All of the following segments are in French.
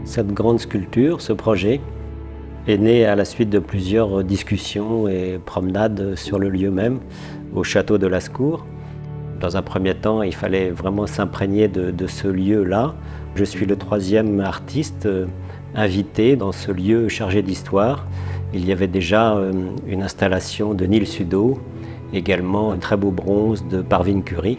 Cette grande sculpture, ce projet, est né à la suite de plusieurs discussions et promenades sur le lieu même, au château de Lascours. Dans un premier temps, il fallait vraiment s'imprégner de ce lieu-là. Je suis le troisième artiste invité dans ce lieu chargé d'histoire. Il y avait déjà une installation de Nil Sudo, également un très beau bronze de Parveen Curie.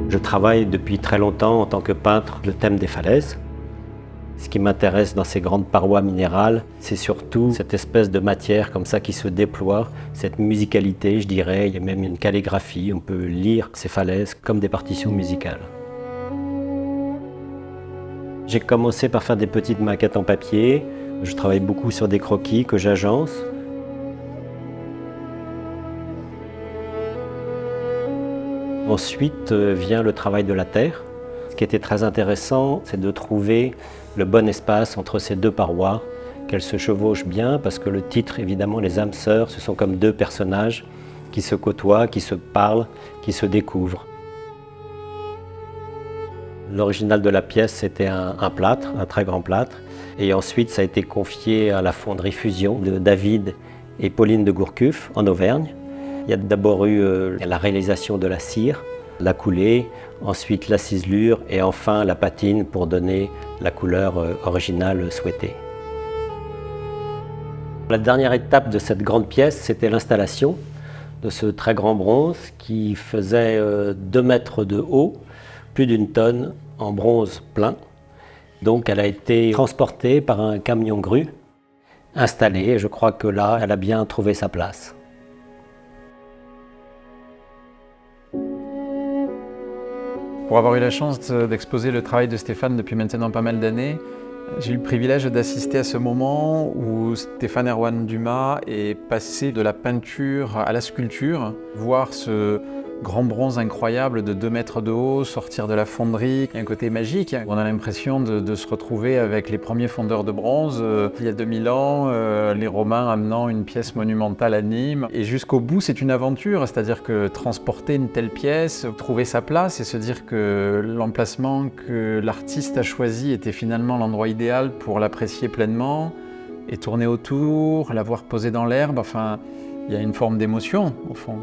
Je travaille depuis très longtemps en tant que peintre le thème des falaises. Ce qui m'intéresse dans ces grandes parois minérales, c'est surtout cette espèce de matière comme ça qui se déploie, cette musicalité, je dirais. Il y a même une calligraphie, on peut lire ces falaises comme des partitions musicales. J'ai commencé par faire des petites maquettes en papier. Je travaille beaucoup sur des croquis que j'agence. Ensuite vient le travail de la terre. Ce qui était très intéressant, c'est de trouver le bon espace entre ces deux parois, qu'elles se chevauchent bien, parce que le titre, évidemment, les âmes sœurs, ce sont comme deux personnages qui se côtoient, qui se parlent, qui se découvrent. L'original de la pièce, c'était un plâtre, un très grand plâtre. Et ensuite, ça a été confié à la fonderie Fusion de David et Pauline de Gourcuff, en Auvergne. Il y a d'abord eu la réalisation de la cire, la coulée, ensuite la ciselure et enfin la patine pour donner la couleur originale souhaitée. La dernière étape de cette grande pièce, c'était l'installation de ce très grand bronze qui faisait 2 mètres de haut, plus d'1 tonne en bronze plein. Donc elle a été transportée par un camion grue, installée, et je crois que là, elle a bien trouvé sa place. Pour avoir eu la chance d'exposer le travail de Stéphane depuis maintenant pas mal d'années, j'ai eu le privilège d'assister à ce moment où Stéphane Erwan Dumas est passé de la peinture à la sculpture, voir ce grand bronze incroyable de 2 mètres de haut sortir de la fonderie. Il y a un côté magique, on a l'impression de se retrouver avec les premiers fondeurs de bronze il y a 2000 ans, les Romains amenant une pièce monumentale à Nîmes. Et jusqu'au bout, c'est une aventure, c'est-à-dire que transporter une telle pièce, trouver sa place et se dire que l'emplacement que l'artiste a choisi était finalement l'endroit idéal pour l'apprécier pleinement et tourner autour, la voir poser dans l'herbe, enfin, il y a une forme d'émotion au fond.